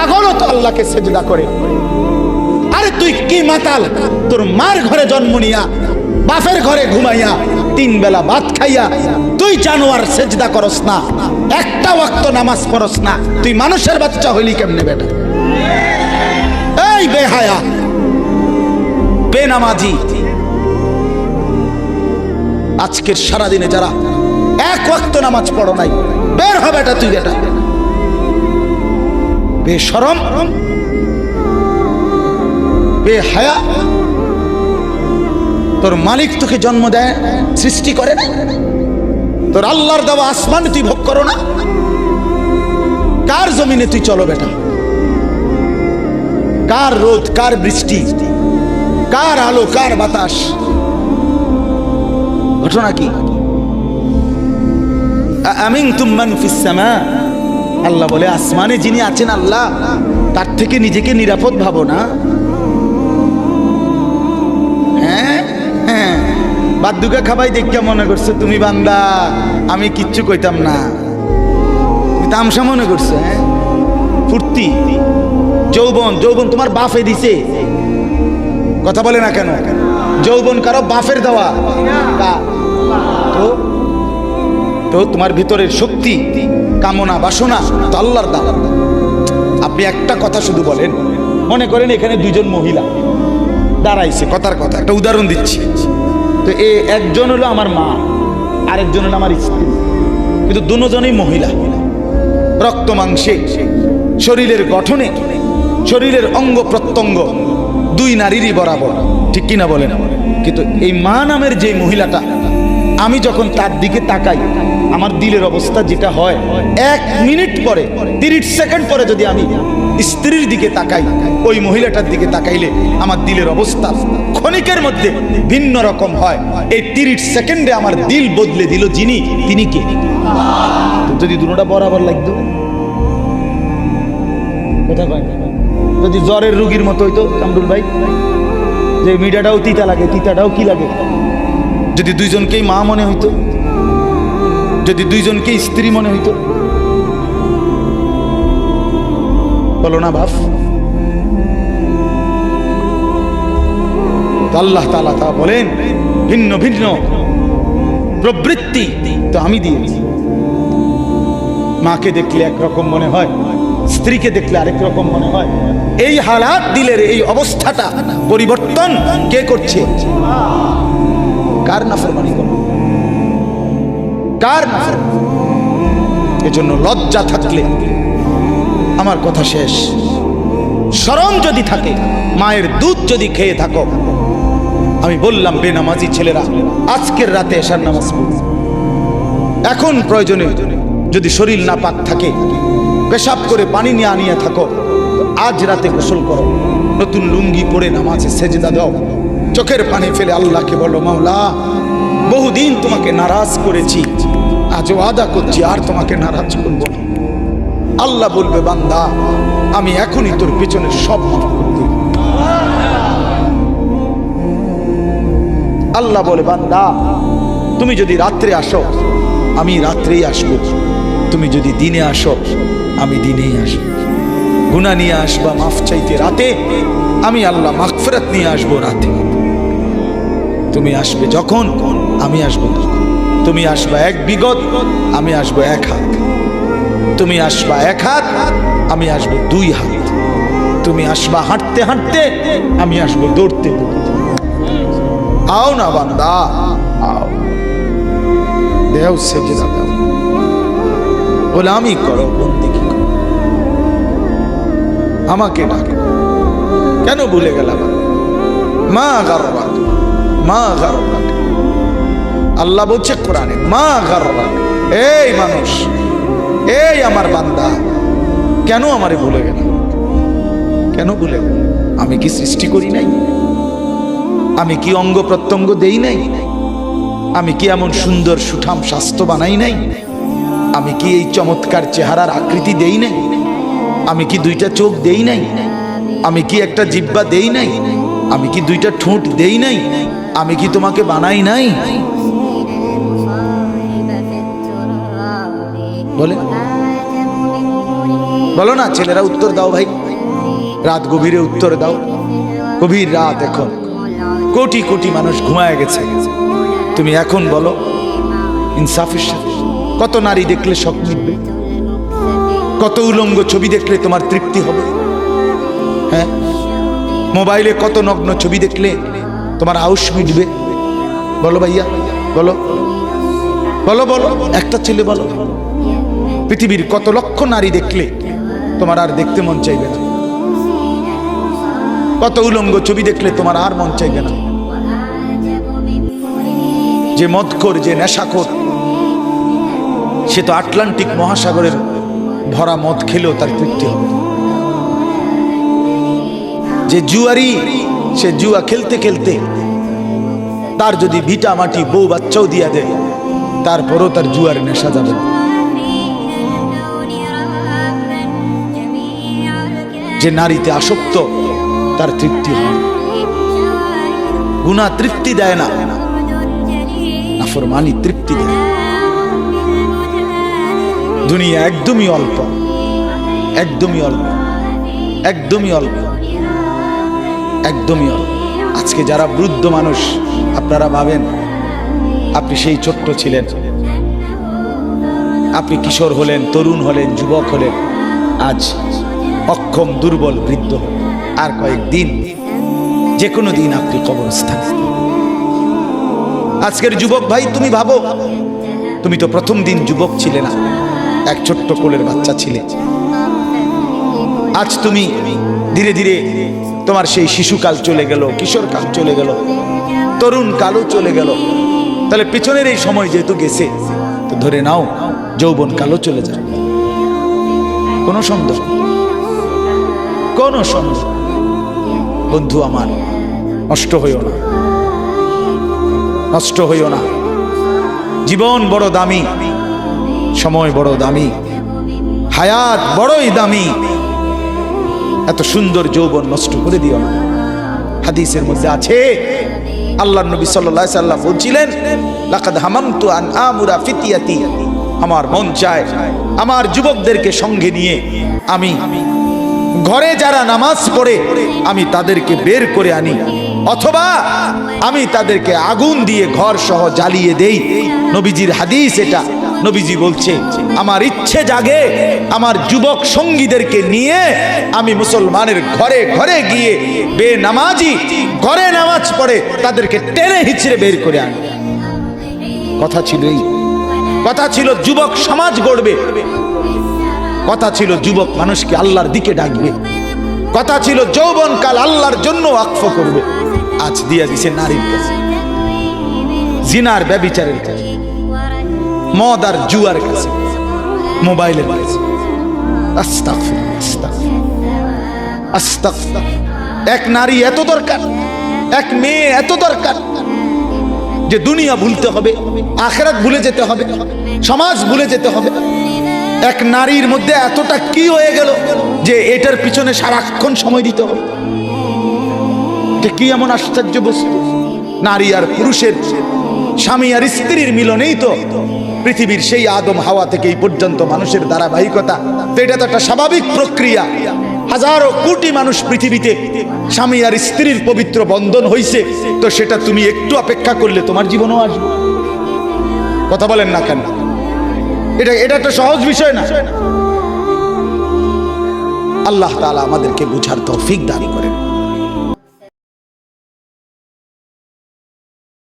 পাগলও তো আল্লাহকে সেজদা করে। আরে তুই কি মাতাল, তোর মার ঘরে জন্ম নিয়া বাপের ঘরে ঘুমাইয়া 3 বেলা ভাত খাইয়া তুই জানোয়ার সেজদা করস না, একটা ওয়াক্ত নামাজ পড়স না, তুই মানুষের বাচ্চা হইলি কেমনে বেটা? এই বেহায়া বেনামাজি, আজকের সারাদিনে যারা এক ওয়াক্ত নামাজ পড়ো নাই, বের হবে এটা তুই বেটা বেশরম বেহায়া। তোর মালিক তোকে জন্ম দেয়, সৃষ্টি করে না? তোর আল্লাহর দেওয়া আসমান তুই ভোগ করো না? কার জমিনে তুই চলো বেটা? কার রোদ, কার বৃষ্টি, কার আলো, কার বাতাস? ঘটনা কি? আমিনতুম মান ফিস সামা, আল্লাহ বলে আসমানে যিনি আছেন আল্লাহ, তার থেকে নিজেকে নিরাপদ ভাবো না? হ্যাঁ হ্যাঁ, বাদ্দুকা খাবাই দেখে মনে করছো তুমি বান্দা, আমি কিচ্ছু কইতাম না, তুমি তামসা মনে করছো? হ্যাঁ, ফুর্তি যৌবন, যৌবন তোমার বাপে দিছে, কথা বলে না কেন? যৌবন কারো বাপের দেওয়া? তো তোমার ভিতরের শক্তি, কামনা, বাসনা তো আল্লাহর দেওয়া। আপনি একটা কথা শুধু বলেন, মনে করেন এখানে দুইজন মহিলা দাঁড়াইছে, কথার কথা একটা উদাহরণ দিচ্ছি, তো একজন হলো আমার মা, আরেকজন হলো আমার স্ত্রী, কিন্তু দুজনেই মহিলা, রক্ত মাংসে, শরীরের গঠনে, শরীরের অঙ্গ প্রত্যঙ্গ দুই নারীরই বরাবর, ঠিক কিনা বলেন? কিন্তু এই মা নামের যে মহিলাটা, আমি যখন তার দিকে তাকাই, আমার দিলের অবস্থা যেটা হয়, 1 মিনিট পরে 30 সেকেন্ড পরে যদি আমি স্ত্রীর দিকে তাকাই, ওই মহিলাটার দিকে তাকাইলে আমার দিলের অবস্থা ক্ষণিকের মধ্যে ভিন্ন রকম হয়। এই 30 সেকেন্ডে আমার দিল বদলে দিল যিনি, তিনি কে? যদি দুটোটা বরাবর লাগতো, কথা কয়, যদি জ্বরের রোগীর মতো হইতো কামরুল ভাই, যে মিঠাটাও তিতা লাগে, তিতাটাও কি লাগে, যদি দুইজনকেই মা মনে হইতো, যদি দুইজনকেই স্ত্রী মনে হইতো, বলো না বাপ? আল্লাহ তাআলা তা বলেন, ভিন্ন ভিন্ন প্রবৃত্তি তো আমি দিয়েছি। মাকে দেখলে একরকম মনে হয়, স্ত্রীকে দেখলে আরেক রকম মনে হয়। এই হালাত, দিলের এই অবস্থাটা পরিবর্তন কে করছে? কার নাফরমানি করো? কার নাফরমানি? এজন্য লজ্জা থাকলে, আমার কথা শেষ, শরম যদি থাকে, মায়ের দুধ যদি খেয়ে থাকো, আমি বললাম বেনামাজি ছেলেরা আজকের রাতে এশার নামাজ পড়ো। এখন প্রয়োজনে যদি শরীর না পাক থাকে, পেশাব করে পানি নিয়ে আনিয়ে থাকো, আজ রাতে গোসল করো, নতুন লুঙ্গি পরে নামাজে সেজদা দাও, চোখের পানি ফেলে আল্লাহকে বলো, মাওলা বহুদিন তোমাকে নারাজ করেছি, আজ ওয়াদা করছি আর তোমাকে নারাজ করব না। আল্লাহ বলবে, বান্দা আমি এখনই তোর পেছনে সব মাফ করে দেব। আল্লাহ বলে, বান্দা তুমি যদি রাত্রে আসো, আমি রাত্রেই আসবো, তুমি যদি দিনে আসো, আমি দিনেই আসবো। গুনাহ নিয়ে আসবা মাফ চাইতে রাতে, আমি আল্লাহ মাগফিরাত নিয়ে আসবো রাতে। তুমি আসবে যখন, আমি আসবো তখন। তুমি আসবা 1 বিগত, আমি আসবো 1 হাত। তুমি আসবা 1 হাত, আমি আসবো 2 হাত। তুমি আসবা হাঁটতে হাঁটতে, আমি আসবো দৌড়তে দৌড়তে। আও না বান্দা, আও, দেও সেজদা দাও, গোলামি করো, বন্দেগী করো, আমাকে ডাকো। কেন ভুলে গেলাম? মা গাররাক, মা গাররাক। আল্লাহ বলছে কোরআনে, মা গাররাক। এই মানুষ, এই আমার বান্দা, কেন আমারে ভুলে গেল? কেন ভুলে গেল? আমি কি সৃষ্টি করি নাই? আমি কি অঙ্গ প্রত্যঙ্গ দেই নাই? আমি কি এমন সুন্দর সুঠাম স্বাস্থ্য বানাই নাই? আমি কি এই চমৎকার চেহারার আকৃতি দেই নাই? আমি কি 2টা চোখ দেই নাই? আমি কি একটা জিহ্বা দেই নাই? আমি কি 2টা ঠোঁট দেই নাই? আমি কি তোমাকে বানাই নাই? বলে বলো না ছেলেরা, উত্তর দাও ভাই, রাত গভীরে উত্তর দাও। গভীর রাত, এখন কোটি কোটি মানুষ ঘুমায় গেছে, তুমি এখন বলো ইনসাফের সাথে। কত নারী দেখলে শখ মিটবে? কত উলঙ্গ ছবি দেখলে তোমার তৃপ্তি হবে? হ্যাঁ, মোবাইলে কত নগ্ন ছবি দেখলে তোমার আউশ মিটবে? বলো ভাইয়া, বলো বলো বলো, একটা ছেলে বলো। পৃথিবীর কত লক্ষ নারী দেখলে তোমার আর দেখতে মন চাইবে না? কত উলঙ্গ ছবি দেখলে তোমার আর মন চাইবে না? যে মদখোর, যে নেশাখোর, সে তো আটলান্টিক মহাসাগরের ভরা মদ খেলেও তার তৃপ্তি হবে। যে জুয়ারি, সে জুয়া খেলতে খেলতে তার যদি ভিটা মাটি বউ বাচ্চাও দিয়া দেয়, তারপরও তার জুয়ার নেশা যাবে না। যে নারীতে আসক্ত, তার তৃপ্তি হয়। গুনাহ তৃপ্তি দেয় না, নাফরমানি তৃপ্তি দেয়। দুনিয়া একদমই অল্প, একদমই অল্প, একদমই অল্প, একদমই অল্প। আজকে যারা বৃদ্ধ মানুষ, আপনারা ভাবেন আপনি সেই ছোট্ট ছিলেন, আপনি কিশোর হলেন, তরুণ হলেন, যুবক হলেন, আজ অক্ষম, দুর্বল, বৃদ্ধ। আর কয়েকদিন, যে কোনো দিন আপনি কবরস্থানে। আজকের যুবক ভাই, তুমি ভাবো, তুমি তো প্রথম দিন যুবক ছিলে না, এক ছোট্ট কোলের বাচ্চা ছিলে। আজ তুমি ধীরে ধীরে তোমার সেই শিশুকাল চলে গেল, কিশোর কাল চলে গেল, তরুণ কালও চলে গেল। তাহলে পিছনের এই সময় যেহেতু গেছে, তো ধরে নাও যৌবন কালও চলে যাবে। কোনো সন্দেহ, কোনো সন্দেহ। বন্ধু আমার, নষ্ট হইও না, নষ্ট হইও না। জীবন বড় দামি, সময় বড় দামি, হায়াত বড়ই দামি। এত সুন্দর যৌবন নষ্ট করে দিও না। হাদিসের মধ্যে আছে, আল্লাহর নবী সাল্লাল্লাহু আলাইহি সাল্লাম বলছিলেন, লাকাদ হামামতু আন আমুরা ফিতিয়াতি, আমার মন চায় আমার যুবকদেরকে সঙ্গে নিয়ে আমি ঘরে যারা নামাজ পড়ে আমি তাদেরকে বের করে আনি, অথবা আমি তাদেরকে আগুন দিয়ে ঘর সহ জ্বালিয়ে দেই। নবীজির হাদিস এটা। নবীজি বলছে, আমার ইচ্ছে জাগে আমার যুবক সঙ্গীদেরকে নিয়ে আমি মুসলমানের ঘরে ঘরে গিয়ে বেনামাজি ঘরে নামাজ পড়ে তাদেরকে টেনে হিচড়ে বের করে আনি। কথা ছিল এই, কথা ছিল যুবক সমাজ গড়বে, কথা ছিল যুবক মানুষকে আল্লাহর দিকে ডাকবে, কথা ছিল যৌবনকাল আল্লাহর জন্য ওয়াকফ করবে। আজ দিয়া দিছে নারীর কাছে, জিনার ব্যভিচারের কাছে, মদ আর জুয়ার কাছে, মোবাইলের কাছে। আস্তাগফিরুল্লাহ, আস্তাগফিরুল্লাহ, আস্তাগফিরুল্লাহ। এক নারী এত দরকার, এক মেয়ে এত দরকার যে দুনিয়া ভুলতে হবে, আখিরাত ভুলে যেতে হবে, সমাজ ভুলে যেতে হবে। এক নারীর মধ্যে এতটা কি হয়ে গেল যে এটার পিছনে সারাক্ষণ সময় দিতে হবে। এটা কি এমন আশ্চর্য বস্তু? নারী আর পুরুষের, স্বামী আর স্ত্রীর মিলনেই তো পৃথিবীর সেই আদম হাওয়া থেকে এই পর্যন্ত মানুষের ধারাবাহিকতা। তো এটা তো একটা স্বাভাবিক প্রক্রিয়া। হাজারো কোটি মানুষ পৃথিবীতে স্বামী আর স্ত্রীর পবিত্র বন্ধন হইছে, তো সেটা তুমি একটু অপেক্ষা করলে তোমার জীবনও আসবে। কথা বলেন না কেন? এটা একটা সহজ বিষয় না। আল্লাহ তাআলা আমাদেরকে বুঝার তৌফিক দান করেন।